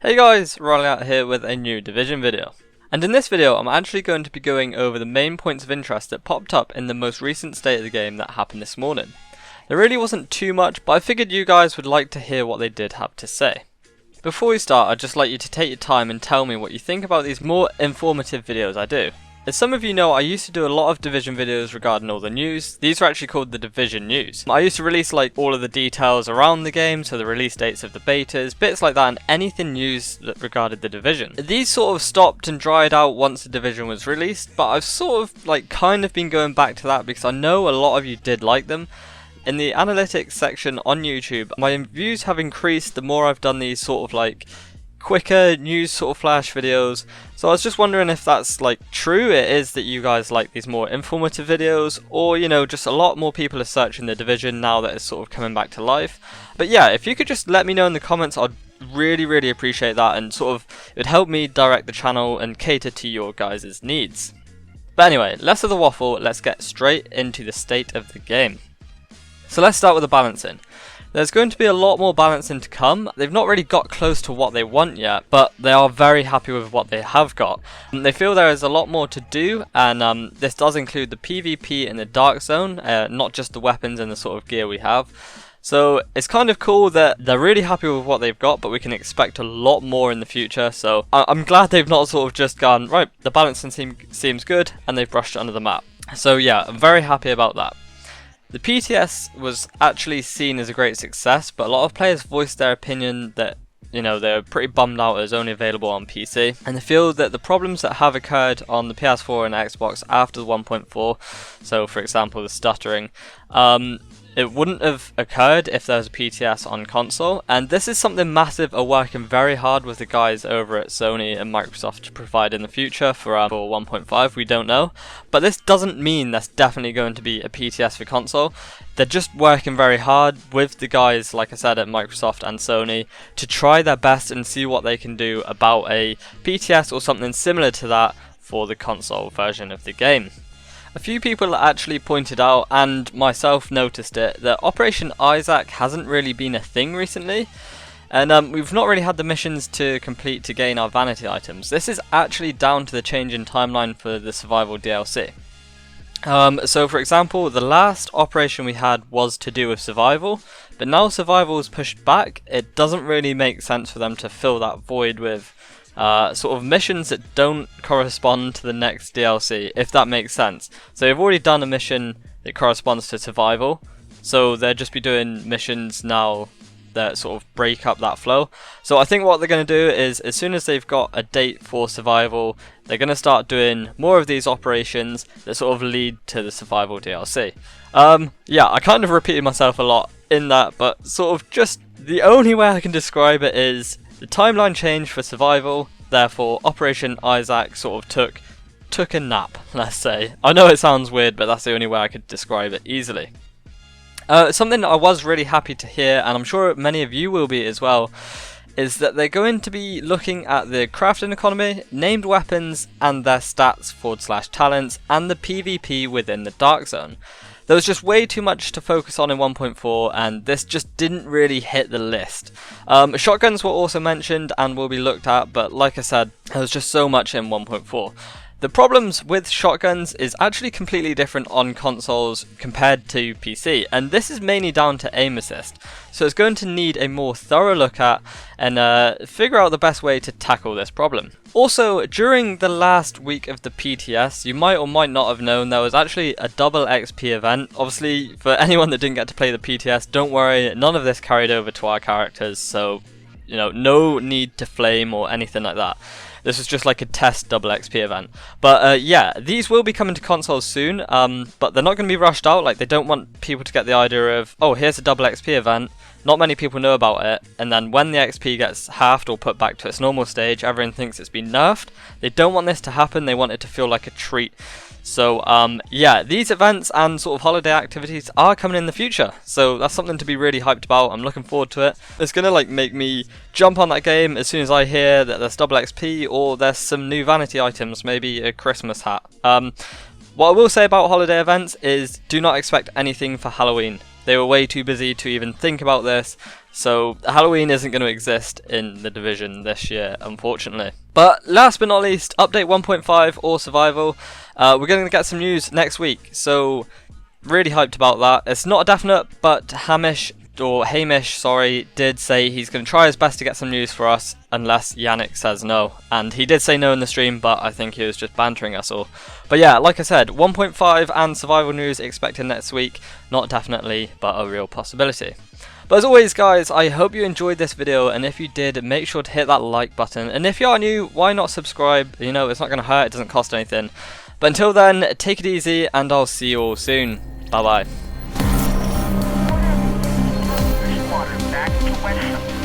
Hey guys, Rolling Out here with a new Division video. And in this video I'm actually going to be going over the main points of interest that popped up in the most recent state of the game that happened this morning. There really wasn't too much, but I figured you guys would like to hear what they did have to say. Before we start, I'd just like you to take your time and tell me what you think about these more informative videos I do. As some of you know, I used to do a lot of Division videos regarding all the news. These are actually called the Division News. I used to release like all of the details around the game, so the release dates of the betas, bits like that, and anything news that regarded the Division. These sort of stopped and dried out once the Division was released, but I've sort of like kind of been going back to that because I know a lot of you did like them. In the analytics section on YouTube, my views have increased the more I've done these sort of like quicker news sort of flash videos. So I was just wondering if that's like true, it is that you guys like these more informative videos, or you know, just a lot more people are searching the Division now that it's sort of coming back to life. But yeah, if you could just let me know in the comments, I'd really appreciate that, and sort of it would help me direct the channel and cater to your guys' needs. But anyway, less of the waffle, let's get straight into the state of the game. So let's start with the balancing. There's going to be a lot more balancing to come. They've not really got close to what they want yet, but they are very happy with what they have got. They feel there is a lot more to do, and this does include the PvP in the Dark Zone, not just the weapons and the sort of gear we have. So it's kind of cool that they're really happy with what they've got, but we can expect a lot more in the future. So I'm glad they've not sort of just gone, right, the balancing seems good, and they've brushed it under the map. So yeah, I'm very happy about that. The PTS was actually seen as a great success, but a lot of players voiced their opinion that, you know, they're pretty bummed out it was only available on PC, and they feel that the problems that have occurred on the PS4 and Xbox after the 1.4, so for example the stuttering, it wouldn't have occurred if there was a PTS on console, and this is something Massive are working very hard with the guys over at Sony and Microsoft to provide in the future for 1.5, we don't know. But this doesn't mean there's definitely going to be a PTS for console. They're just working very hard with the guys, like I said, at Microsoft and Sony to try their best and see what they can do about a PTS or something similar to that for the console version of the game. A few people actually pointed out, and myself noticed it, that Operation Isaac hasn't really been a thing recently, and we've not really had the missions to complete to gain our vanity items. This is actually down to the change in timeline for the survival DLC. So for example, the last operation we had was to do with survival, but now survival is pushed back. It doesn't really make sense for them to fill that void with sort of missions that don't correspond to the next DLC, if that makes sense. So they've already done a mission that corresponds to survival, so they'll just be doing missions now that sort of break up that flow. So I think what they're going to do is, as soon as they've got a date for survival, they're going to start doing more of these operations that sort of lead to the survival DLC. Yeah, I kind of repeated myself a lot in that, but sort of just the only way I can describe it is the timeline changed for survival, therefore Operation Isaac sort of took a nap, let's say. I know it sounds weird, but that's the only way I could describe it easily. Something I was really happy to hear, and I'm sure many of you will be as well, is that they're going to be looking at the crafting economy, named weapons and their stats / talents, and the PvP within the Dark Zone. There was just way too much to focus on in 1.4, and this just didn't really hit the list. Shotguns were also mentioned and will be looked at, but like I said, there was just so much in 1.4. The problems with shotguns is actually completely different on consoles compared to PC, and this is mainly down to aim assist. So it's going to need a more thorough look at and figure out the best way to tackle this problem. Also, during the last week of the PTS, you might or might not have known there was actually a double XP event. Obviously, for anyone that didn't get to play the PTS, don't worry, none of this carried over to our characters, so you know, no need to flame or anything like that. This was just like a test double XP event. But yeah, these will be coming to consoles soon, but they're not going to be rushed out. Like, they don't want people to get the idea of, oh, here's a double XP event, not many people know about it, and then when the XP gets halved or put back to its normal stage, everyone thinks it's been nerfed. They don't want this to happen, they want it to feel like a treat. So yeah, these events and sort of holiday activities are coming in the future, so that's something to be really hyped about. I'm looking forward to it. It's gonna like make me jump on that game as soon as I hear that there's double XP or there's some new vanity items, maybe a Christmas hat. What I will say about holiday events is do not expect anything for Halloween. They were way too busy to even think about this, So Halloween isn't going to exist in the Division this year, unfortunately. But last but not least, update 1.5 or survival. We're going to get some news next week, so really hyped about that. It's not a definite, but Hamish did say he's going to try his best to get some news for us, unless Yannick says no. And he did say no in the stream, but I think he was just bantering us all. But yeah, like I said, 1.5 and survival news expected next week. Not definitely, but a real possibility. But as always guys, I hope you enjoyed this video, and if you did, make sure to hit that like button. And if you are new, why not subscribe? You know, it's not going to hurt, it doesn't cost anything. But until then, take it easy, and I'll see you all soon. Bye bye. Back to West.